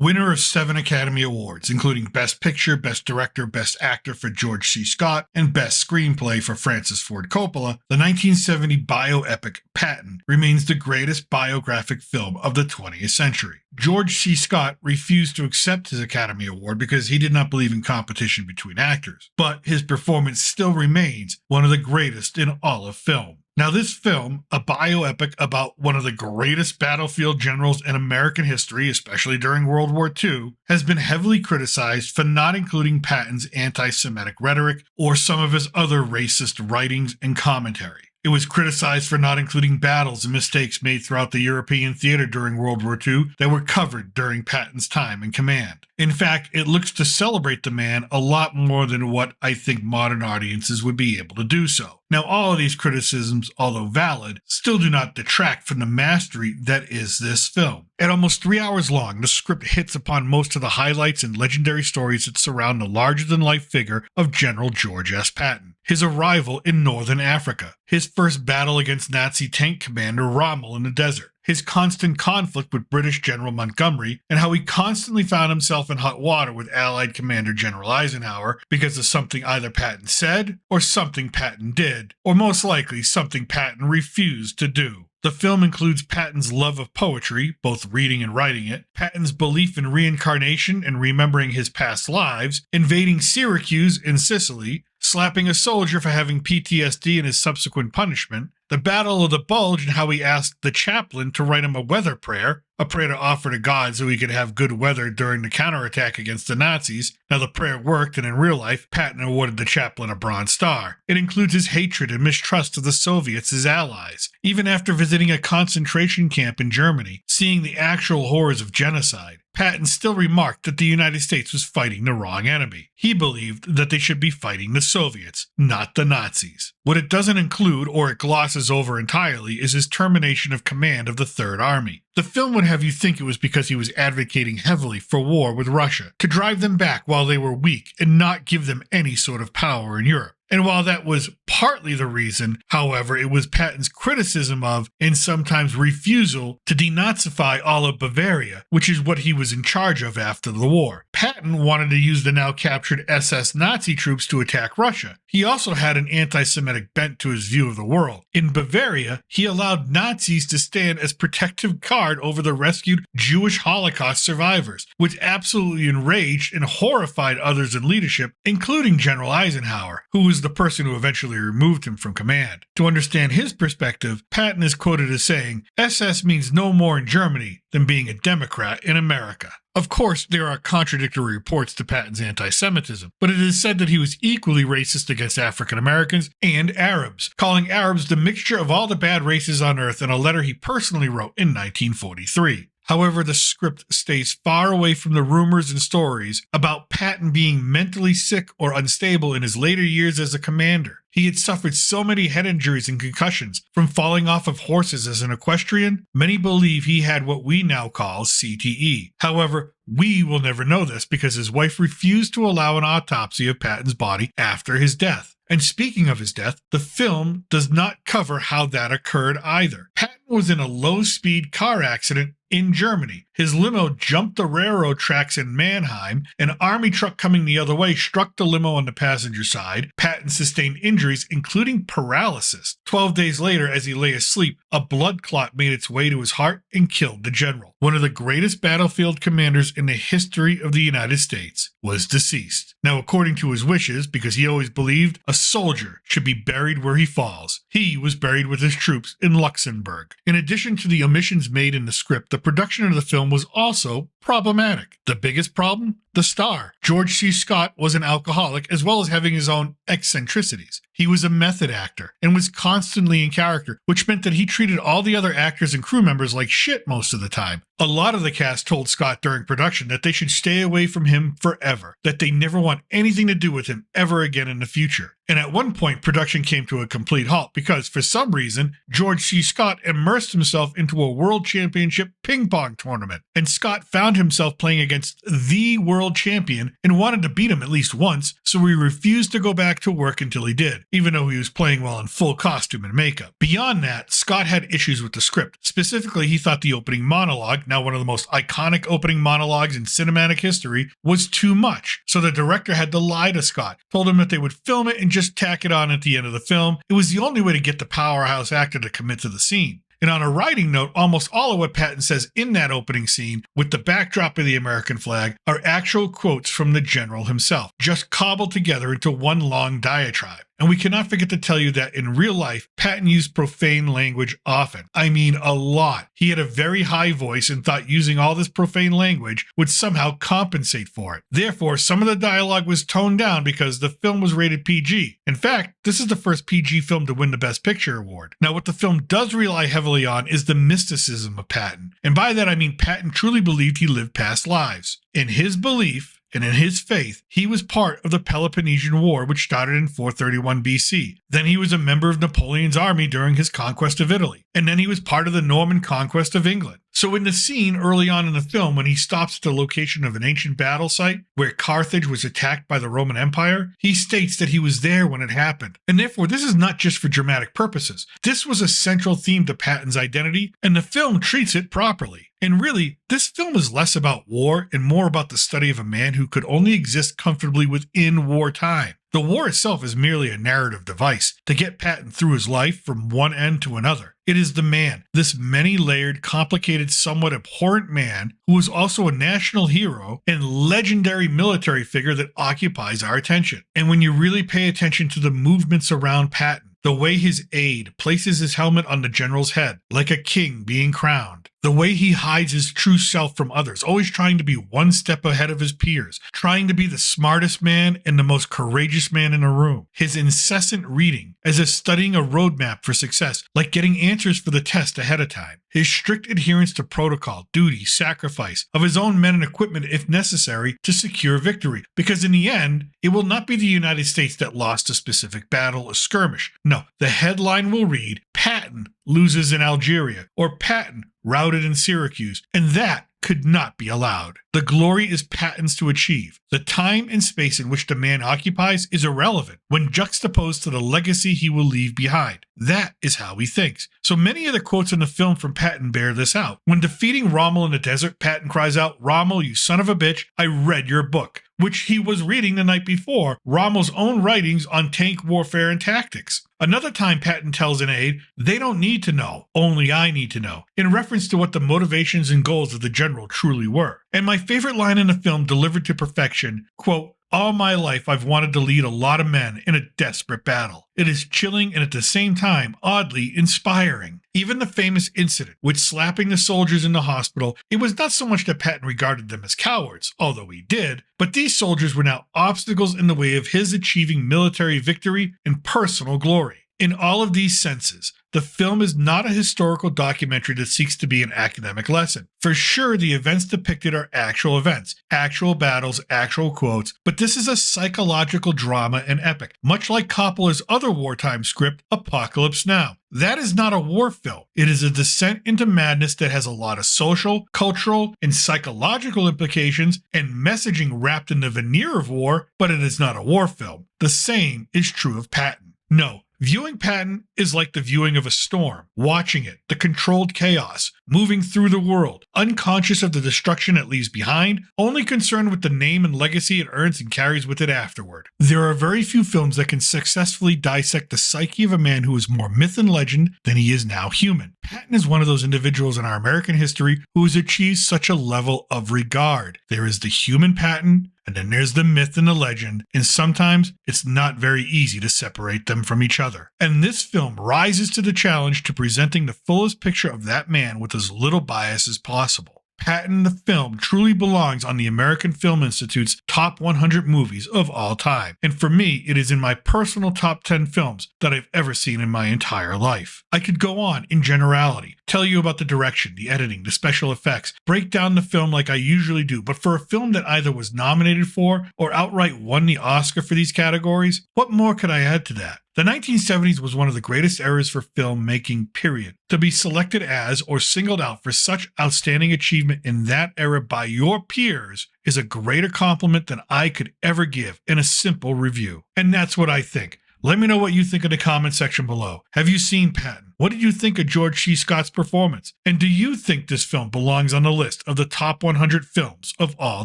Winner of 7 Academy Awards, including Best Picture, Best Director, Best Actor for George C. Scott, and Best Screenplay for Francis Ford Coppola, the 1970 bioepic Patton remains the greatest biographic film of the 20th century. George C. Scott refused to accept his Academy Award because he did not believe in competition between actors, but his performance still remains one of the greatest in all of film. Now, this film, a bioepic about one of the greatest battlefield generals in American history, especially during World War II, has been heavily criticized for not including Patton's anti-Semitic rhetoric or some of his other racist writings and commentary. It was criticized for not including battles and mistakes made throughout the European theater during World War II that were covered during Patton's time in command. In fact, it looks to celebrate the man a lot more than what I think modern audiences would be able to do so. Now, all of these criticisms, although valid, still do not detract from the mastery that is this film. At almost 3 hours long, the script hits upon most of the highlights and legendary stories that surround the larger-than-life figure of General George S. Patton. His arrival in northern Africa, his first battle against Nazi tank commander Rommel in the desert, his constant conflict with British General Montgomery, and how he constantly found himself in hot water with Allied Commander General Eisenhower because of something either Patton said or something Patton did, or most likely something Patton refused to do. The film includes Patton's love of poetry, both reading and writing it, Patton's belief in reincarnation and remembering his past lives, invading Syracuse in Sicily, slapping a soldier for having PTSD and his subsequent punishment, the Battle of the Bulge and how he asked the chaplain to write him a weather prayer, a prayer to offer to God so he could have good weather during the counterattack against the Nazis. Now, the prayer worked, and in real life, Patton awarded the chaplain a Bronze Star. It includes his hatred and mistrust of the Soviets as allies. Even after visiting a concentration camp in Germany, seeing the actual horrors of genocide, Patton still remarked that the United States was fighting the wrong enemy. He believed that they should be fighting the Soviets, not the Nazis. What it doesn't include, or it glosses over entirely, is his termination of command of the Third Army. The film would have you think it was because he was advocating heavily for war with Russia, to drive them back while they were weak and not give them any sort of power in Europe. And while that was partly the reason, however, it was Patton's criticism of, and sometimes refusal, to denazify all of Bavaria, which is what he was in charge of after the war. Patton wanted to use the now captured SS Nazi troops to attack Russia. He also had an anti-Semitic bent to his view of the world. In Bavaria, he allowed Nazis to stand as protective guard over the rescued Jewish Holocaust survivors, which absolutely enraged and horrified others in leadership, including General Eisenhower, who was the person who eventually removed him from command. To understand his perspective, Patton is quoted as saying, "SS means no more in Germany than being a Democrat in America." Of course, there are contradictory reports to Patton's anti-Semitism, but it is said that he was equally racist against African Americans and Arabs, calling Arabs the mixture of all the bad races on earth in a letter he personally wrote in 1943. However, the script stays far away from the rumors and stories about Patton being mentally sick or unstable in his later years as a commander. He had suffered so many head injuries and concussions from falling off of horses as an equestrian, many believe he had what we now call CTE. However, we will never know this because his wife refused to allow an autopsy of Patton's body after his death. And speaking of his death, the film does not cover how that occurred either. Patton was in a low-speed car accident in Germany. His limo jumped the railroad tracks in Mannheim. An army truck coming the other way struck the limo on the passenger side. Patton sustained injuries, including paralysis. 12 days later, as he lay asleep, a blood clot made its way to his heart and killed the general. One of the greatest battlefield commanders in the history of the United States was deceased. Now, according to his wishes, because he always believed a soldier should be buried where he falls, he was buried with his troops in Luxembourg. In addition to the omissions made in the script, the production of the film was also problematic. The biggest problem? The star. George C. Scott was an alcoholic as well as having his own eccentricities. He was a method actor and was constantly in character, which meant that he treated all the other actors and crew members like shit most of the time. A lot of the cast told Scott during production that they should stay away from him forever, that they never want anything to do with him ever again in the future. And at one point, production came to a complete halt because, for some reason, George C. Scott immersed himself into a world championship ping pong tournament, and Scott found himself playing against the world world champion and wanted to beat him at least once, so he refused to go back to work until he did, even though he was playing well in full costume and makeup. Beyond that, Scott had issues with the script. Specifically, he thought the opening monologue, now one of the most iconic opening monologues in cinematic history, was too much. So the director had to lie to Scott, told him that they would film it and just tack it on at the end of the film. It was the only way to get the powerhouse actor to commit to the scene. And on a writing note, almost all of what Patton says in that opening scene, with the backdrop of the American flag, are actual quotes from the general himself, just cobbled together into one long diatribe. And we cannot forget to tell you that in real life, Patton used profane language often. I mean, a lot. He had a very high voice and thought using all this profane language would somehow compensate for it. Therefore, some of the dialogue was toned down because the film was rated PG. In fact, this is the first PG film to win the Best Picture award. Now, what the film does rely heavily on is the mysticism of Patton. And by that, I mean Patton truly believed he lived past lives. In his belief, and in his faith, he was part of the Peloponnesian War, which started in 431 BC. Then he was a member of Napoleon's army during his conquest of Italy. And then he was part of the Norman conquest of England. So in the scene early on in the film, when he stops at the location of an ancient battle site where Carthage was attacked by the Roman Empire, he states that he was there when it happened. And therefore, this is not just for dramatic purposes. This was a central theme to Patton's identity, and the film treats it properly. And really, this film is less about war and more about the study of a man who could only exist comfortably within wartime. The war itself is merely a narrative device to get Patton through his life from one end to another. It is the man, this many-layered, complicated, somewhat abhorrent man who is also a national hero and legendary military figure that occupies our attention. And when you really pay attention to the movements around Patton, the way his aide places his helmet on the general's head, like a king being crowned. The way he hides his true self from others, always trying to be one step ahead of his peers, trying to be the smartest man and the most courageous man in a room. His incessant reading, as if studying a roadmap for success, like getting answers for the test ahead of time. His strict adherence to protocol, duty, sacrifice of his own men and equipment if necessary to secure victory. Because in the end, it will not be the United States that lost a specific battle or skirmish. No, the headline will read, Patton loses in Algeria, or Patton routed in Syracuse, and that could not be allowed. The glory is Patton's to achieve. The time and space in which the man occupies is irrelevant when juxtaposed to the legacy he will leave behind. That is how he thinks. So many of the quotes in the film from Patton bear this out. When defeating Rommel in the desert, Patton cries out, "Rommel, you son of a bitch, I read your book," which he was reading the night before, Rommel's own writings on tank warfare and tactics. Another time Patton tells an aide, "They don't need to know, only I need to know," in reference to what the motivations and goals of the general truly were. And my favorite line in the film, delivered to perfection, quote, "All my life I've wanted to lead a lot of men in a desperate battle. It is chilling and at the same time oddly inspiring." Even the famous incident with slapping the soldiers in the hospital, it was not so much that Patton regarded them as cowards, although he did, but these soldiers were now obstacles in the way of his achieving military victory and personal glory. In all of these senses, the film is not a historical documentary that seeks to be an academic lesson. For sure, the events depicted are actual events, actual battles, actual quotes, but this is a psychological drama and epic, much like Coppola's other wartime script, Apocalypse Now. That is not a war film. It is a descent into madness that has a lot of social, cultural, and psychological implications and messaging wrapped in the veneer of war, but it is not a war film. The same is true of Patton. No. Viewing Patton is like the viewing of a storm, watching it, the controlled chaos, moving through the world, unconscious of the destruction it leaves behind, only concerned with the name and legacy it earns and carries with it afterward. There are very few films that can successfully dissect the psyche of a man who is more myth and legend than he is now human. Patton is one of those individuals in our American history who has achieved such a level of regard. There is the human Patton, and then there's the myth and the legend, and sometimes it's not very easy to separate them from each other. And this film rises to the challenge to presenting the fullest picture of that man with as little bias as possible. Patton, the film, truly belongs on the American Film Institute's top 100 movies of all time. And for me, it is in my personal top 10 films that I've ever seen in my entire life. I could go on in generality, tell you about the direction, the editing, the special effects, break down the film like I usually do, but for a film that either was nominated for or outright won the Oscar for these categories, what more could I add to that? The 1970s was one of the greatest eras for filmmaking, period. To be selected as or singled out for such outstanding achievement in that era by your peers is a greater compliment than I could ever give in a simple review. And that's what I think. Let me know what you think in the comment section below. Have you seen Patton? What did you think of George C. Scott's performance? And do you think this film belongs on the list of the top 100 films of all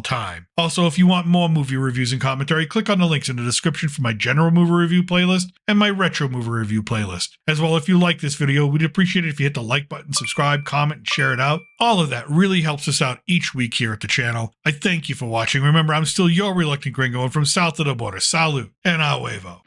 time? Also, if you want more movie reviews and commentary, click on the links in the description for my general movie review playlist and my retro movie review playlist. As well, if you like this video, we'd appreciate it if you hit the like button, subscribe, comment, and share it out. All of that really helps us out each week here at the channel. I thank you for watching. Remember, I'm still your reluctant gringo, and from south of the border, salute and a huevo.